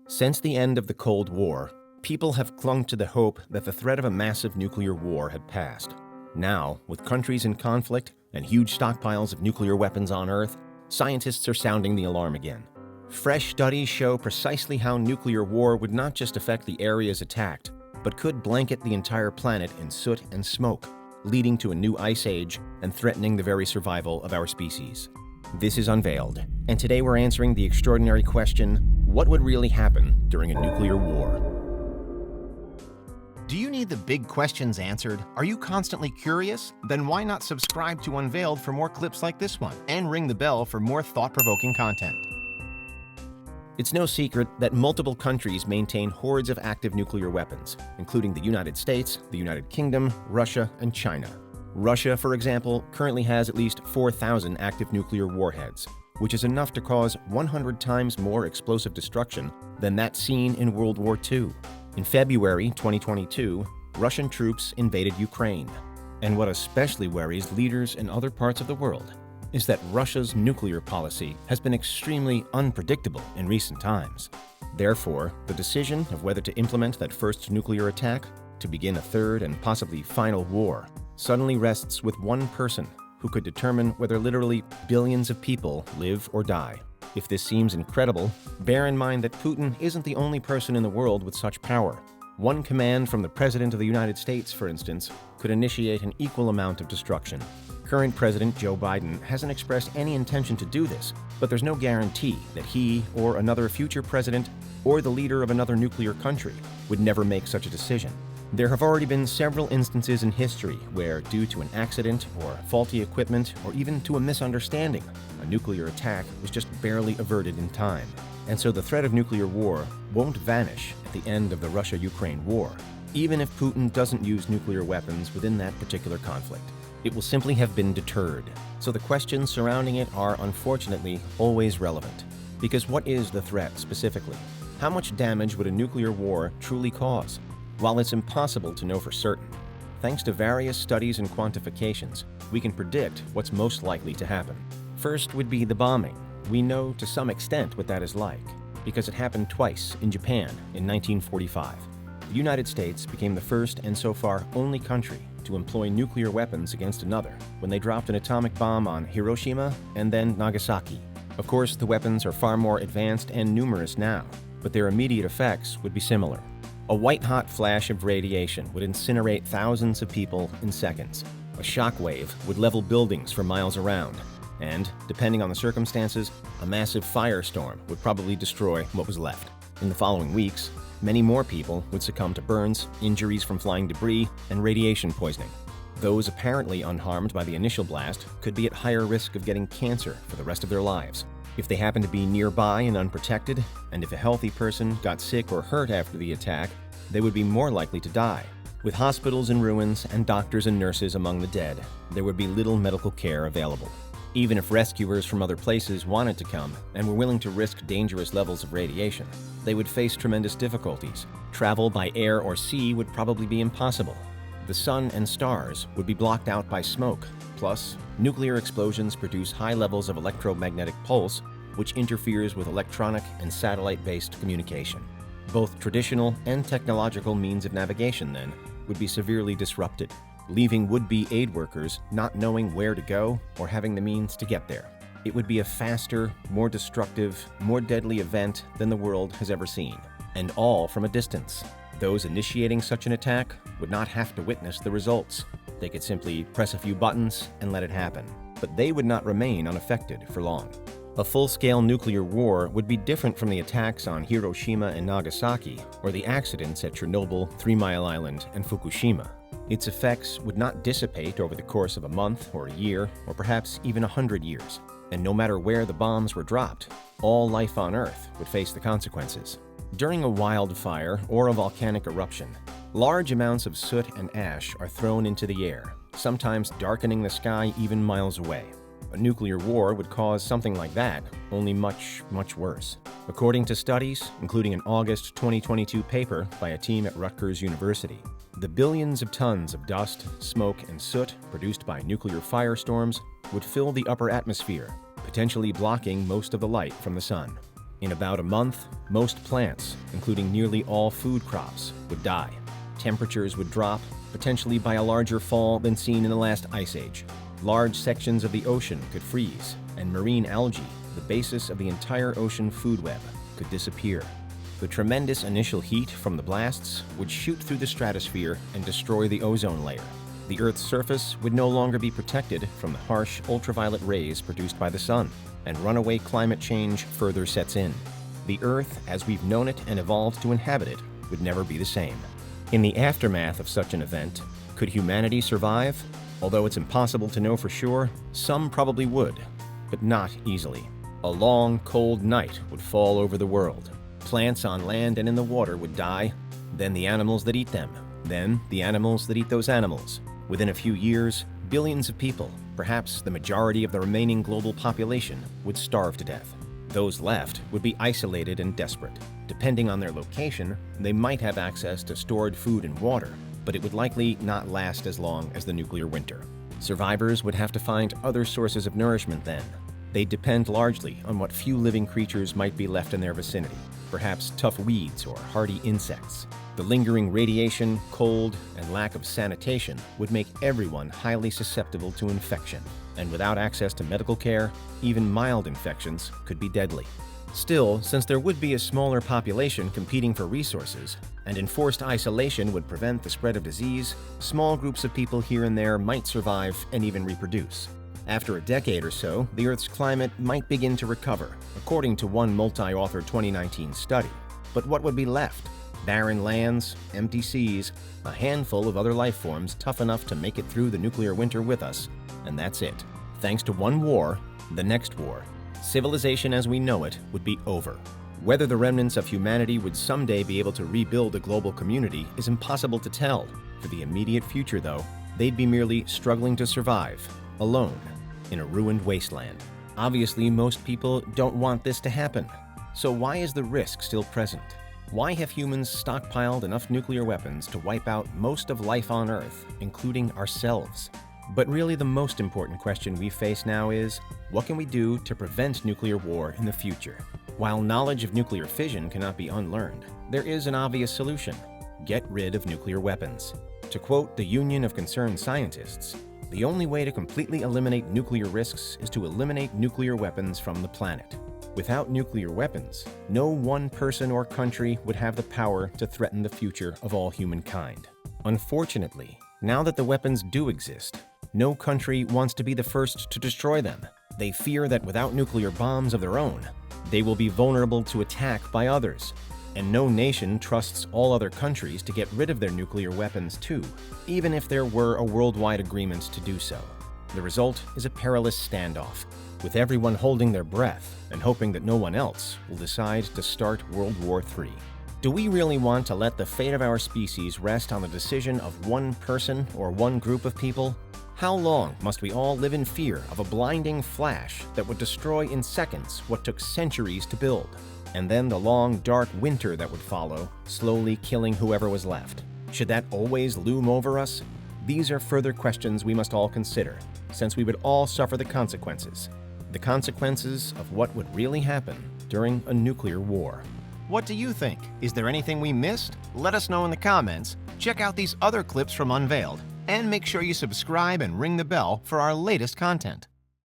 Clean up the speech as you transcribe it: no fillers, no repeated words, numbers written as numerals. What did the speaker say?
Since the end of the Cold War, people have clung to the hope that the threat of a massive nuclear war had passed. Now, with countries in conflict and huge stockpiles of nuclear weapons on Earth, scientists are sounding the alarm again. Fresh studies show precisely how nuclear war would not just affect the areas attacked, but could blanket the entire planet in soot and smoke, leading to a new ice age and threatening the very survival of our species. This is Unveiled, and today we're answering the extraordinary question, what would really happen during a nuclear war? Do you need the big questions answered? Are you constantly curious? Then why not subscribe to Unveiled for more clips like this one, and ring the bell for more thought-provoking content. It's no secret that multiple countries maintain hordes of active nuclear weapons, including the United States, the United Kingdom, Russia, and China. Russia, for example, currently has at least 4,000 active nuclear warheads, which is enough to cause 100 times more explosive destruction than that seen in World War II. In February 2022, Russian troops invaded Ukraine. And what especially worries leaders in other parts of the world is that Russia's nuclear policy has been extremely unpredictable in recent times. Therefore, the decision of whether to implement that first nuclear attack, to begin a third and possibly final war, suddenly rests with one person who could determine whether literally billions of people live or die. If this seems incredible, bear in mind that Putin isn't the only person in the world with such power. One command from the President of the United States, for instance, could initiate an equal amount of destruction. Current President Joe Biden hasn't expressed any intention to do this, but there's no guarantee that he or another future president or the leader of another nuclear country would never make such a decision. There have already been several instances in history where, due to an accident or faulty equipment or even to a misunderstanding, a nuclear attack was just barely averted in time. And so the threat of nuclear war won't vanish at the end of the Russia-Ukraine war, even if Putin doesn't use nuclear weapons within that particular conflict. It will simply have been deterred. So the questions surrounding it are, unfortunately, always relevant. Because what is the threat specifically? How much damage would a nuclear war truly cause? While it's impossible to know for certain, thanks to various studies and quantifications, we can predict what's most likely to happen. First would be the bombing. We know to some extent what that is like, because it happened twice in Japan in 1945. The United States became the first and so far only country to employ nuclear weapons against another when they dropped an atomic bomb on Hiroshima and then Nagasaki. Of course, the weapons are far more advanced and numerous now, but their immediate effects would be similar. A white-hot flash of radiation would incinerate thousands of people in seconds. A shockwave would level buildings for miles around. And, depending on the circumstances, a massive firestorm would probably destroy what was left. In the following weeks, many more people would succumb to burns, injuries from flying debris, and radiation poisoning. Those apparently unharmed by the initial blast could be at higher risk of getting cancer for the rest of their lives. If they happened to be nearby and unprotected, and if a healthy person got sick or hurt after the attack, they would be more likely to die. With hospitals in ruins and doctors and nurses among the dead, there would be little medical care available. Even if rescuers from other places wanted to come and were willing to risk dangerous levels of radiation, they would face tremendous difficulties. Travel by air or sea would probably be impossible. The sun and stars would be blocked out by smoke. Plus, nuclear explosions produce high levels of electromagnetic pulse, which interferes with electronic and satellite-based communication. Both traditional and technological means of navigation, then, would be severely disrupted, leaving would-be aid workers not knowing where to go or having the means to get there. It would be a faster, more destructive, more deadly event than the world has ever seen, and all from a distance. Those initiating such an attack would not have to witness the results. They could simply press a few buttons and let it happen, but they would not remain unaffected for long. A full-scale nuclear war would be different from the attacks on Hiroshima and Nagasaki or the accidents at Chernobyl, 3 Mile Island, and Fukushima. Its effects would not dissipate over the course of a month or a year or perhaps even 100 years. And no matter where the bombs were dropped, all life on Earth would face the consequences. During a wildfire or a volcanic eruption, large amounts of soot and ash are thrown into the air, sometimes darkening the sky even miles away. A nuclear war would cause something like that, only much, much worse. According to studies, including an August 2022 paper by a team at Rutgers University, the billions of tons of dust, smoke, and soot produced by nuclear firestorms would fill the upper atmosphere, potentially blocking most of the light from the sun. In about a month, most plants, including nearly all food crops, would die. Temperatures would drop, potentially by a larger fall than seen in the last ice age. Large sections of the ocean could freeze, and marine algae, the basis of the entire ocean food web, could disappear. The tremendous initial heat from the blasts would shoot through the stratosphere and destroy the ozone layer. The Earth's surface would no longer be protected from the harsh ultraviolet rays produced by the sun, and runaway climate change further sets in. The Earth, as we've known it and evolved to inhabit it, would never be the same. In the aftermath of such an event, could humanity survive? Although it's impossible to know for sure, some probably would, but not easily. A long, cold night would fall over the world. Plants on land and in the water would die, then the animals that eat them, then the animals that eat those animals. Within a few years, billions of people, perhaps the majority of the remaining global population, would starve to death. Those left would be isolated and desperate. Depending on their location, they might have access to stored food and water, but it would likely not last as long as the nuclear winter. Survivors would have to find other sources of nourishment then. They'd depend largely on what few living creatures might be left in their vicinity, perhaps tough weeds or hardy insects. The lingering radiation, cold, and lack of sanitation would make everyone highly susceptible to infection, and without access to medical care, even mild infections could be deadly. Still, since there would be a smaller population competing for resources, and enforced isolation would prevent the spread of disease, small groups of people here and there might survive and even reproduce. After a decade or so, the Earth's climate might begin to recover, according to one multi-author 2019 study. But what would be left? Barren lands, empty seas, a handful of other life forms tough enough to make it through the nuclear winter with us, and that's it. Thanks to one war, the next war, civilization as we know it would be over. Whether the remnants of humanity would someday be able to rebuild a global community is impossible to tell. For the immediate future, though, they'd be merely struggling to survive, alone, in a ruined wasteland. Obviously, most people don't want this to happen. So why is the risk still present? Why have humans stockpiled enough nuclear weapons to wipe out most of life on Earth, including ourselves? But really the most important question we face now is, what can we do to prevent nuclear war in the future? While knowledge of nuclear fission cannot be unlearned, there is an obvious solution: get rid of nuclear weapons. To quote the Union of Concerned Scientists, the only way to completely eliminate nuclear risks is to eliminate nuclear weapons from the planet. Without nuclear weapons, no one person or country would have the power to threaten the future of all humankind. Unfortunately, now that the weapons do exist, no country wants to be the first to destroy them. They fear that without nuclear bombs of their own, they will be vulnerable to attack by others. And no nation trusts all other countries to get rid of their nuclear weapons too, even if there were a worldwide agreement to do so. The result is a perilous standoff, with everyone holding their breath and hoping that no one else will decide to start World War III. Do we really want to let the fate of our species rest on the decision of one person or one group of people? How long must we all live in fear of a blinding flash that would destroy in seconds what took centuries to build? And then the long, dark winter that would follow, slowly killing whoever was left. Should that always loom over us? These are further questions we must all consider, since we would all suffer the consequences. The consequences of what would really happen during a nuclear war. What do you think? Is there anything we missed? Let us know in the comments. Check out these other clips from Unveiled, and make sure you subscribe and ring the bell for our latest content.